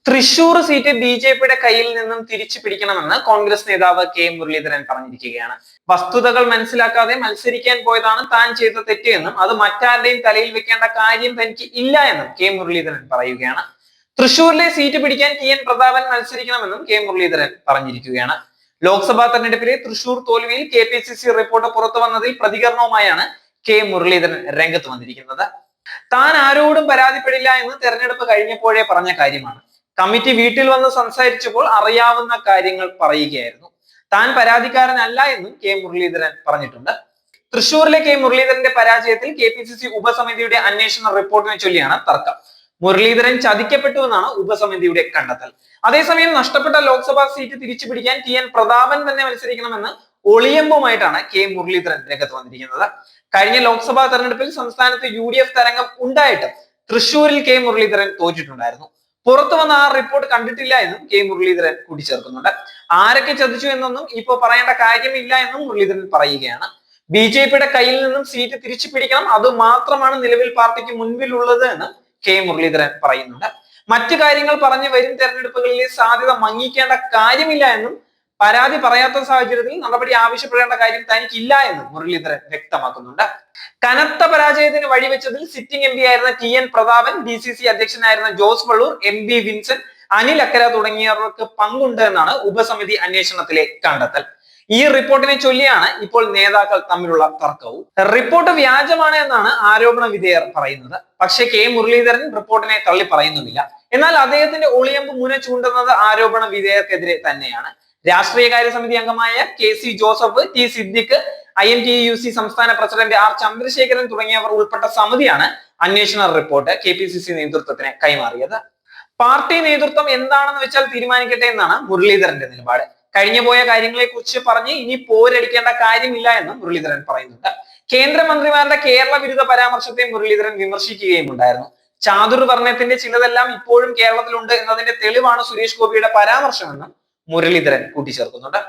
Thrissur seat ബി.ജെ.പിയുടെ കയ്യിൽ നിന്നും തിരിച്ചു പിടിക്കണമെന്ന് കോൺഗ്രസ് നേതാവ് കെ മുരളീധരൻ പറഞ്ഞിരിക്കുകയാണ്. വസ്തുതകൾ മനസ്സിലാക്കാതെ മത്സരിക്കാൻ പോയതാണ് താൻ ചെയ്ത തെറ്റ് എന്നും അത് മറ്റാരുടെയും തലയിൽ വെക്കേണ്ട കാര്യം തനിക്ക് ഇല്ല എന്നും കെ മുരളീധരൻ പറയുകയാണ്. തൃശൂരിലെ സീറ്റ് പിടിക്കാൻ ടി.എൻ. പ്രതാപൻ മത്സരിക്കണമെന്നും കെ മുരളീധരൻ പറഞ്ഞിരിക്കുകയാണ്. ലോക്സഭാ തെരഞ്ഞെടുപ്പിലെ തൃശൂർ തോൽവിയിൽ കെ.പി.സി.സി റിപ്പോർട്ട് പുറത്തു വന്നതിൽ പ്രതികരണവുമായാണ് കെ മുരളീധരൻ രംഗത്ത് വന്നിരിക്കുന്നത്. താൻ ആരോടും പരാതിപ്പെടില്ല എന്ന് തെരഞ്ഞെടുപ്പ് കഴിഞ്ഞപ്പോഴേ പറഞ്ഞ കാര്യമാണ്. കമ്മിറ്റി വീട്ടിൽ വന്ന് സംസാരിച്ചപ്പോൾ അറിയാവുന്ന കാര്യങ്ങൾ പറയുകയായിരുന്നു. താൻ പരാതിക്കാരനല്ല എന്നും കെ മുരളീധരൻ പറഞ്ഞിട്ടുണ്ട്. തൃശൂരിലെ കെ മുരളീധരന്റെ പരാജയത്തിൽ കെ.പി.സി.സി ഉപസമിതിയുടെ അന്വേഷണ റിപ്പോർട്ടിനെ ചൊല്ലിയാണ് തർക്കം. മുരളീധരൻ ചതിക്കപ്പെട്ടു എന്നാണ് ഉപസമിതിയുടെ കണ്ടെത്തൽ. അതേസമയം നഷ്ടപ്പെട്ട ലോക്സഭാ സീറ്റ് തിരിച്ചു പിടിക്കാൻ ടി.എൻ. പ്രതാപൻ തന്നെ മത്സരിക്കണമെന്ന് ഒളിയമ്പുമായിട്ടാണ് കെ മുരളീധരൻ രംഗത്ത് വന്നിരിക്കുന്നത്. കഴിഞ്ഞ ലോക്സഭാ തെരഞ്ഞെടുപ്പിൽ സംസ്ഥാനത്ത് യു.ഡി.എഫ് തരംഗം ഉണ്ടായിട്ടും തൃശൂരിൽ കെ മുരളീധരൻ തോറ്റിട്ടുണ്ടായിരുന്നു. പുറത്തു വന്ന ആ റിപ്പോർട്ട് കണ്ടിട്ടില്ല എന്നും കെ മുരളീധരൻ കൂട്ടിച്ചേർക്കുന്നുണ്ട്. ആരൊക്കെ ചതിച്ചു എന്നൊന്നും ഇപ്പോ പറയേണ്ട കാര്യമില്ല എന്നും മുരളീധരൻ പറയുകയാണ്. ബി.ജെ.പിയുടെ കയ്യിൽ നിന്നും സീറ്റ് തിരിച്ചു പിടിക്കണം, അത് മാത്രമാണ് നിലവിൽ പാർട്ടിക്ക് മുൻപിലുള്ളത് എന്ന് കെ മുരളീധരൻ പറയുന്നുണ്ട്. മറ്റു കാര്യങ്ങൾ പറഞ്ഞ് വരും തെരഞ്ഞെടുപ്പുകളിലെ സാധ്യത മങ്ങിക്കേണ്ട കാര്യമില്ല എന്നും പരാതി പറയാത്ത സാഹചര്യത്തിൽ നടപടി ആവശ്യപ്പെടേണ്ട കാര്യം തനിക്കില്ല എന്നും മുരളീധരൻ വ്യക്തമാക്കുന്നുണ്ട്. കനത്ത പരാജയത്തിന് വഴിവെച്ചതിൽ സിറ്റിംഗ് എം പി ആയിരുന്ന ടി.എൻ. പ്രതാപൻ, ഡി.സി.സി അധ്യക്ഷനായിരുന്ന ജോസ് വള്ളൂർ, എം.ബി. വിൻസെന്റ്, അനിൽ അക്കര തുടങ്ങിയവർക്ക് പങ്കുണ്ട് എന്നാണ് ഉപസമിതി അന്വേഷണത്തിലെ കണ്ടെത്തൽ. ഈ റിപ്പോർട്ടിനെ ചൊല്ലിയാണ് ഇപ്പോൾ നേതാക്കൾ തമ്മിലുള്ള തർക്കവും. റിപ്പോർട്ട് വ്യാജമാണ് എന്നാണ് ആരോപണ വിധേയർ പറയുന്നത്. പക്ഷേ കെ മുരളീധരൻ റിപ്പോർട്ടിനെ തള്ളി പറയുന്നുമില്ല. എന്നാൽ അദ്ദേഹത്തിന്റെ ഒളിയമ്പ് മുന ചൂണ്ടുന്നത് ആരോപണ വിധേയർക്കെതിരെ തന്നെയാണ്. രാഷ്ട്രീയകാര്യ സമിതി അംഗമായ K C. Joseph, T. Siddique, INTUC സംസ്ഥാന പ്രസിഡന്റ് ആർ. ചന്ദ്രശേഖരൻ തുടങ്ങിയവർ ഉൾപ്പെട്ട സമിതിയാണ് അന്വേഷണ റിപ്പോർട്ട് കെ.പി.സി.സി നേതൃത്വത്തിന് കൈമാറിയത്. പാർട്ടി നേതൃത്വം എന്താണെന്ന് വെച്ചാൽ തീരുമാനിക്കട്ടെ എന്നാണ് മുരളീധരന്റെ നിലപാട്. കഴിഞ്ഞുപോയ കാര്യങ്ങളെ കുറിച്ച് പറഞ്ഞ് ഇനി പോരടിക്കേണ്ട കാര്യമില്ല എന്നും മുരളീധരൻ പറയുന്നുണ്ട്. കേന്ദ്രമന്ത്രിമാരുടെ കേരള വിരുദ്ധ പരാമർശത്തെ മുരളീധരൻ വിമർശിക്കുകയും ഉണ്ടായിരുന്നു. ചാതുർവർണ്ണയത്തിന്റെ ചിലതെല്ലാം ഇപ്പോഴും കേരളത്തിലുണ്ട് എന്നതിന്റെ തെളിവാണ് സുരേഷ് ഗോപിയുടെ പരാമർശമെന്നും മുരളീധരൻ കൂട്ടിച്ചേർക്കുന്നുണ്ട്.